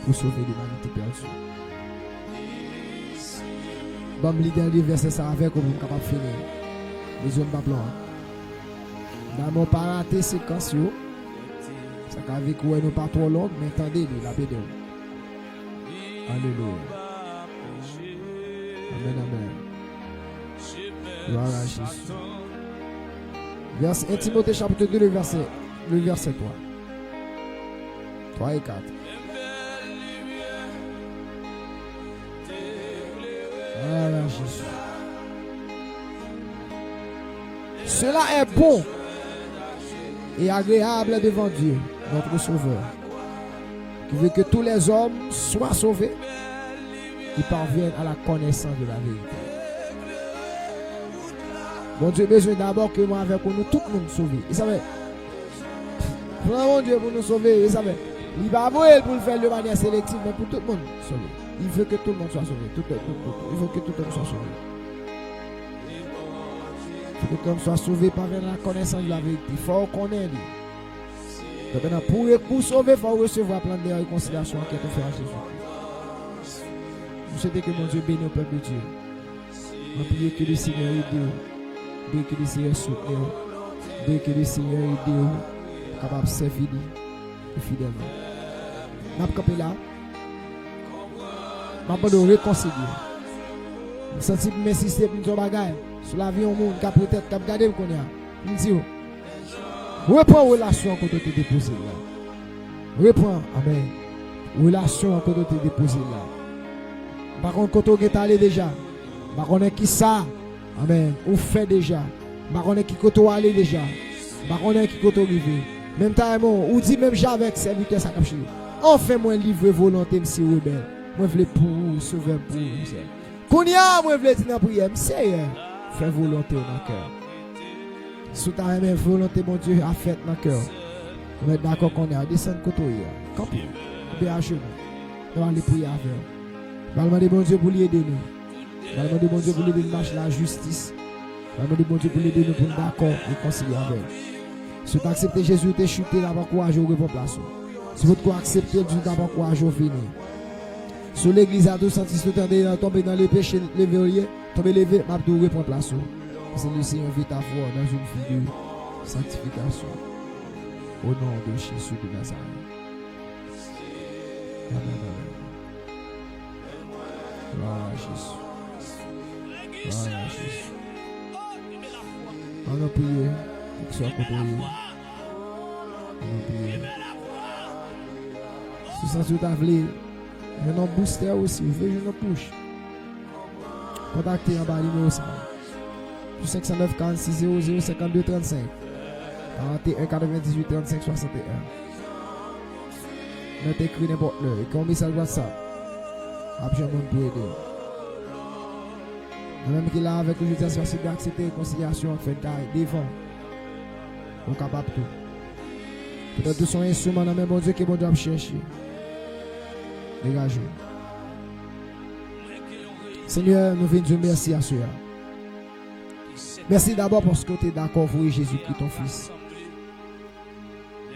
Pour sauver l'humanité perdue. Bon, l'idée du verset ça avec comme capable de finir. Les hommes blancs. Dans mon parenté séquence, ça fait que nous pas trop long, mais attendez, la pédale. Alléluia. Amen, amen. Gloire à Jésus. Verset 1 Timothée chapitre 2, le verset 3. 3 et 4. Gloire à Jésus. Cela est bon et agréable devant Dieu, notre Sauveur, qui veut que tous les hommes soient sauvés et parviennent à la connaissance de la vérité. Bon Dieu, besoin d'abord que moi avec nous, tout le monde sauvé. Vous savez, mon Dieu pour nous sauver, vous savez, il va avouer pour le faire de manière sélective, mais pour tout le monde sauvé. Il veut que tout le monde soit sauvé. Il veut que tout le monde soit sauvé. Il faut que tout le monde soit sauvé par la connaissance de la vérité. Il faut connaître. Donc maintenant, pour sauver, il faut recevoir plein de réconciliation qui est offert à Jésus. Nous souhaitons que mon Dieu bénisse au peuple de Dieu. Nous prions que le Seigneur aide nous. Prions que le Seigneur soutienne nous. Prions que le Seigneur aide nous. Capable de servir nous fidèlement. Nous avons campé là. Nous avons réconcilier. Nous sentons que mes systèmes nous bagaille sur la vie au monde qui a peut-être qui a regardé le connaît. Nous disons reprends relation quand tu t'es déposé là. Reprends, amen. Relation quand tu t'es déposé là. Par contre, quand tu es allé déjà, par contre, qui ça, amen, ou fait déjà, par contre, qui tu allé déjà, par contre, qui tu arrivé. Même temps, ou dit même j'avec serviteur ça comme chez nous. Enfin, moi, livre volonté, monsieur rebelle. Moi, je veux pour sauver pour vous. Kounia, moi, je veux dire dans la prière, monsieur, fais volonté dans le cœur. Sous ta même volonté, mon Dieu, a fait dans le cœur. On est d'accord qu'on est à descendre côté. Campé, bien à genoux. On va aller prier avec vous. On va demander, mon Dieu, pour l'aider nous. On va demander, mon Dieu, pour l'aider nous marcher la justice. On va demander, mon Dieu, pour l'aider nous pour nous d'accord et concilier avec vous. Si vous acceptez Jésus, vous chuté d'abord courage au repos place. Si vous acceptez Dieu d'abord courage au venir. Sur l'église à tous sentis tomber dans les péchés, lever, tomber levé, m'a tout reprendre place. C'est le Seigneur vite à voir dans une vie de sanctification. Au nom de Jésus de Nazareth. Amen. Gloire à Jésus. Gloire à Jésus. On a prié. Soit contre lui. On a prié. Ce sens où tu as voulu. Un nom booster aussi. Vous voyez, une push. Contactez en bas numéro 5. 509 46 00 52 35. 41 98 35 61. Nous t'écris n'importe où. Et qu'on message WhatsApp. Après, on peut aider. Même qui est là avec aujourd'hui, c'est d'accepter la réconciliation, fait devant. On est capable de tout. Peut-être que son instrument dans le bon Dieu qui est bon Dieu chercher. Dégagez. Seigneur, nous venons dire merci à ceux. Merci d'abord parce que tu es d'accord pour Jésus-Christ, ton Fils.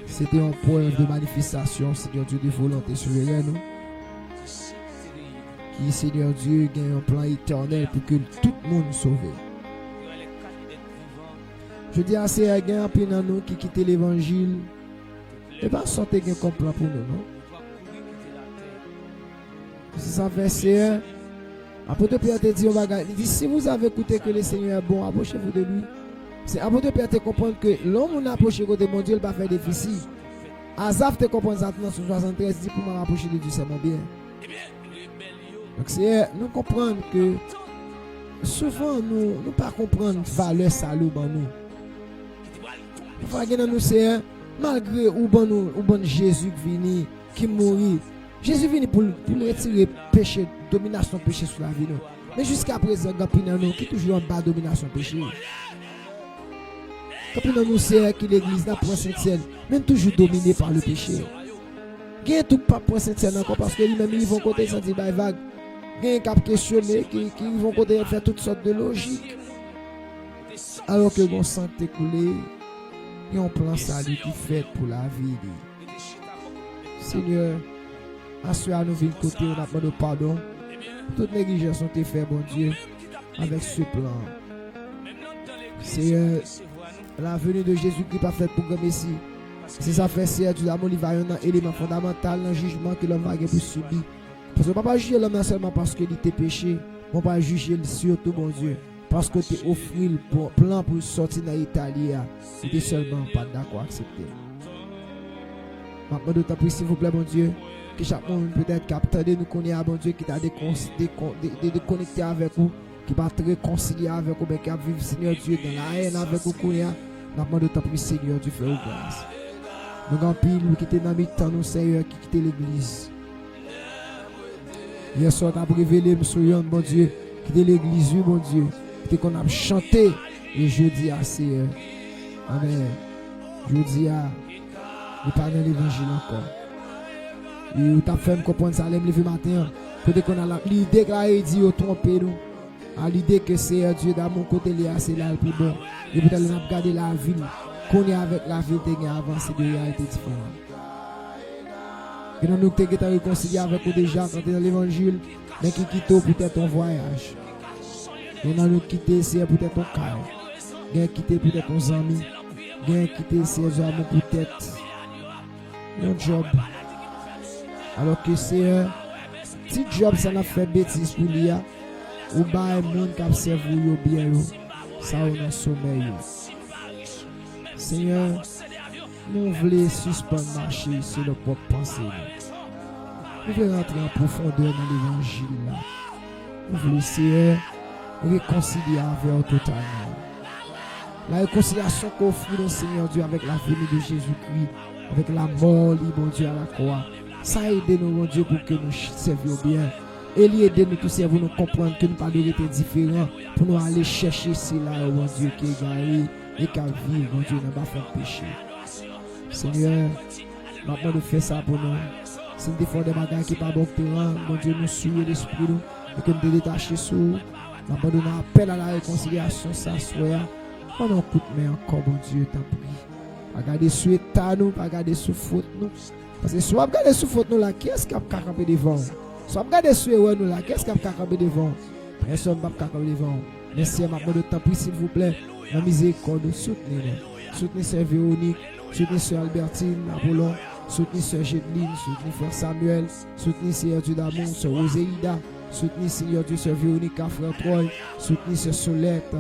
C'était une preuve de manifestation, Seigneur Dieu, de volonté souveraine. Qui, Seigneur Dieu, gagne un plan éternel pour que tout le monde soit sauvé. Je dis à ces gens qui ont quitté l'évangile, et pas sortir un plan pour nous, non? C'est ça, verset 1. Apôtre Pierre te dit, il dit, si vous avez écouté que le Seigneur est bon, approchez-vous de lui. C'est apôtre Pierre te comprendre que l'homme qui approche de mon Dieu, il ne va pas faire difficile. Azaf te comprend ça dans 73, dit pour m'approcher de Dieu, c'est mon bien. Donc c'est nous comprendre que souvent nous ne pas comprendre valeur salut dans nous. Parfois nous c'est malgré ou bon Jésus qui vient qui mourit. Jésus vient pour retirer péché, domination péché sur la vie nous. Mais jusqu'à présent nous qui toujours en bas domination péché. Quand nous c'est que l'église n'a pas Saint-Ciel, même toujours dominé par le péché. Il y a tout pas pour Saint-Ciel encore parce que lui-même ils vont côté sentir vague. Il y a des questionner qui vont faire toutes sortes de logiques. Alors que mon sang est coulé, il y a un plan salut qui fait pour la vie. Seigneur, assure à nous de côté, on a demandé pardon. Toute négligence ont été faite, bon Dieu, avec ce plan. Seigneur, la venue de Jésus qui n'est pas faite pour le Messie. C'est ça fait, Seigneur, tu as mon un élément fondamental dans le jugement que l'homme va pour subir. Parce que on ne va pas juger l'homme seulement parce qu'il était péché. On va juger surtout, mon Dieu, parce que tu as offert le plan pour sortir dans l'Italie. Tu n'es seulement pas d'accord à accepter. Maintenant, d'autant plus, s'il vous plaît, mon Dieu, que chaque monde peut-être capteur de nous connaître, mon Dieu, qui t'a déconnecté avec vous, qui va te réconcilier avec vous, qui va vivre, Seigneur Dieu, dans la haine avec vous. Maintenant, d'autant plus, Seigneur, tu fais grâce. Nous avons pile qui était dans le temps, nous, Seigneur, qui quittait l'église. Hier soir, tu as révélé, monsieur, mon Dieu, qui était l'église, mon Dieu, qui qu'on a chanté. Et je dis à Seigneur, Amen. Je dis à, nous pas dans l'évangile encore. Et tu as fait me comprendre ça, le matin. Côté qu'on a l'idée que la dit, au tromper nous. À l'idée que c'est Dieu dans mon côté, c'est là le plus bon. Et peut-être qu'on a regardé la ville, qu'on est avec la ville, qui a avancé de réalité différente. Et nous avons réconcilié avec vous déjà quand tu es dans l'évangile, mais qui quitte peut-être ton voyage. Et nous avons quitté peut-être ton cœur. Nous avons quitté peut-être ton ami. Nous avons quitté peut-être mon job. Alors que c'est un petit job, ça n'a fait bêtise pour lui. Ou bien un monde qui observe bien, ça on a sommeil. Seigneur, nous voulons suspendre marcher sur nos propres pensées. Nous voulons rentrer en profondeur dans l'évangile. Nous voulons essayer de réconcilier avec totalement. La réconciliation qu'offre le Seigneur Dieu avec la venue de Jésus-Christ, avec la mort, mon Dieu, à la croix. Ça aide nous, mon Dieu, pour que nous servions bien. Et aide nous tous pour nous comprendre que nous ne pas être différents, pour nous aller chercher cela, mon Dieu, qui est garé et qui vit, mon Dieu, dans le péché. Seigneur, maintenant nous faisons ça pour nous. Si nous défendons des bagages qui ne sont pas bons, mon Dieu, nous suivons l'esprit nous et que nous nous détachons sur nous. Maintenant nous appelons à la réconciliation, ça soit. Pendant un coup de main encore, mon Dieu, t'en prie. Pas garder sous état nous, pas garder sous faute nous. Parce que soit regarder sous faute nous là, qui est-ce qui a camper devant? Soit regarder sous erreur nous là, qui est-ce qui a camper devant? Personne ne va camper devant. Merci à ma bonne temps, s'il vous plaît. La miséricorde, soutenez-nous. Soutenez Sœur Véronique, soutenez Sœur Albertine, Apollon, soutenez Sœur Gédeline, soutenez Frère Samuel, soutenez Seigneur Dieu d'amour, Sœur Roséida, soutenez Seigneur Dieu, Sœur Véronique, Frère Troy, soutenez Sœur Solette,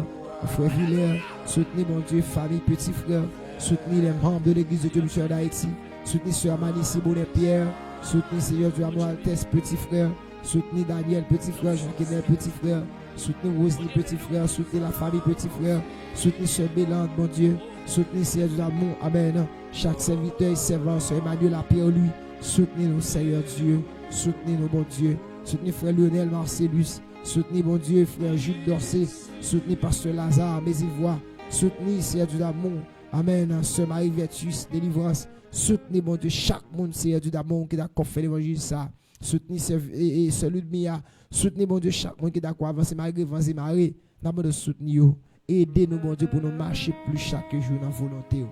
Frère Villers, soutenez mon Dieu, famille, petit frère, soutenez les membres de l'église de Dieu d'Haïti, soutenez Sœur Manissi Bonnet Pierre, Soutenez, Seigneur Dieu, Amour Altesse, petit frère. Soutenez Daniel, petit frère. Jean-Kenel, petit frère. Soutenez Rosely, petit frère. Soutenez la famille, petit frère. Soutenez Sœur Bélande, mon Dieu. Soutenez, Seigneur Dieu, Amour. Amen. Chaque serviteur et servant, Sœur Emmanuel, la paix en lui. Soutenez-nous, Seigneur Dieu. Soutenez-nous, bon Dieu. Soutenez frère Lionel Marcellus. Soutenez, bon Dieu, frère Jules Dorsey. Soutenez pasteur Lazare, mes ivoires. Soutenez, Seigneur Dieu d'amour. Amen. Sœur Marie Vertus, délivrance. Soutenez, mon Dieu, chaque monde, Seigneur Dieu d'amour, qui est d'accord fait l'évangile, ça. Soutenez celui de Mia. Soutenez, mon Dieu, chaque monde qui est d'accord avancer, malgré vents et marées. Nous avons de soutenir. Aidez-nous, mon Dieu, pour nous marcher plus chaque jour dans la volonté.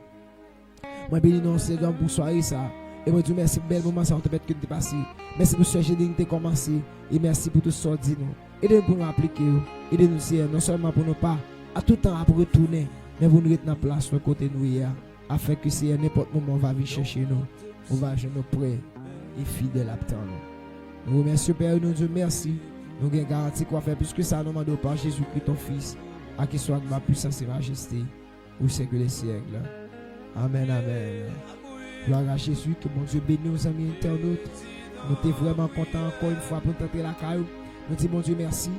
Moi, bénis nous, Seigneur, pour soirée, ça. Et moi, Dieu, merci pour le bel moment, ça, on te permet que tu passé. Merci pour ce que tu as commencé. Et merci pour tout ce que tu as dit. Aidez-nous pour nous appliquer. Aidez-nous, Seigneur, non seulement pour nous pas à tout temps à retourner, mais pour nous rester en place, de côté nous hier, afin que Seigneur, n'importe moment, on va venir chercher nous. On va jouer nos prêts et fidèles à temps. Nous remercions, Père, nous Dieu, merci. Nous avons garanti qu'on va faire plus que ça, nous demandons par Jésus-Christ, ton Fils, à qui soit ma puissance et majesté, au siècle des siècles. Amen, amen. Gloire à Jésus, que mon Dieu bénisse nos amis internautes. Nous sommes vraiment contents encore une fois pour tenter la caillou. Nous disons, mon Dieu, merci.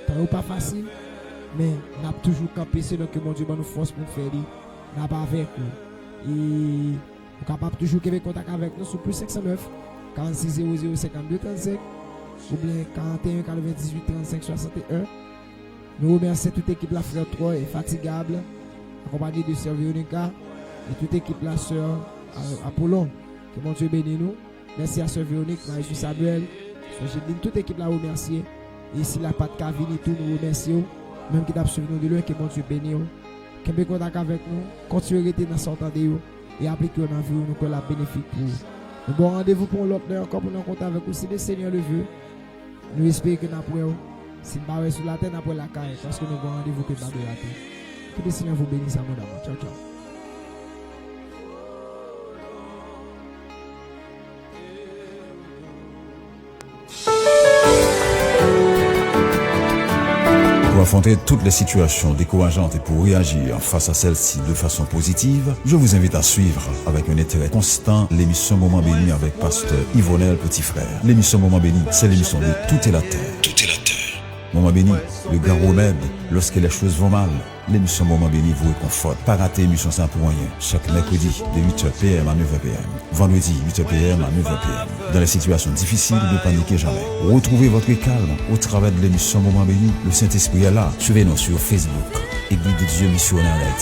Ce n'est pas facile, mais nous avons toujours campé selon que mon Dieu nous force pour faire. Nous n'avons pas avec nous. Et nous sommes capables toujours de contact avec nous sur plus 509 46 00 52 35 ou bien 41 98 35 61. Nous remercions toute l'équipe la frère 3 et fatigable, accompagnée de Sœur Véronica et toute l'équipe la Sœur Apollon. Que mon Dieu bénisse nous. Merci à Sœur Véronique, Marie Samuel, Sœur Géline, toute l'équipe la remercier. Et si la patte Cavini, tout nous remercions. Même qui t'a suivi nous de loin, que mon Dieu bénisse. Qu'il ait contact avec nous, continuez à rester dans son temps et appliquer dans la vie nous que la bénéfique pour vous. Nous bon rendez-vous pour l'autre encore pour nous compter avec vous. Si le Seigneur le veut, nous espérons que nous pourrons, si nous sommes sur la terre, nous pourrons la caille, parce que nous avons rendez-vous que nous avons la terre. Que le Seigneur vous bénisse à mon amour. Ciao, ciao. Pour affronter toutes les situations décourageantes et pour réagir face à celles-ci de façon positive, je vous invite à suivre avec un intérêt constant l'émission Moment Béni avec pasteur Yvonel Petit Frère. L'émission Moment Béni, c'est l'émission de Tout est la terre. Tout est la terre. Moment Béni, le grand remède lorsque les choses vont mal. L'émission Moment Béni vous réconforte. Pas rater l'émission sans pour rien. Chaque mercredi de 8h PM à 9h PM. Vendredi 8h PM à 9h PM. Dans les situations difficiles, ne paniquez jamais. Retrouvez votre calme au travers de l'émission Moment Béni. Le Saint-Esprit est là. Suivez-nous sur Facebook. Église de Dieu missionnaire d'Haïti.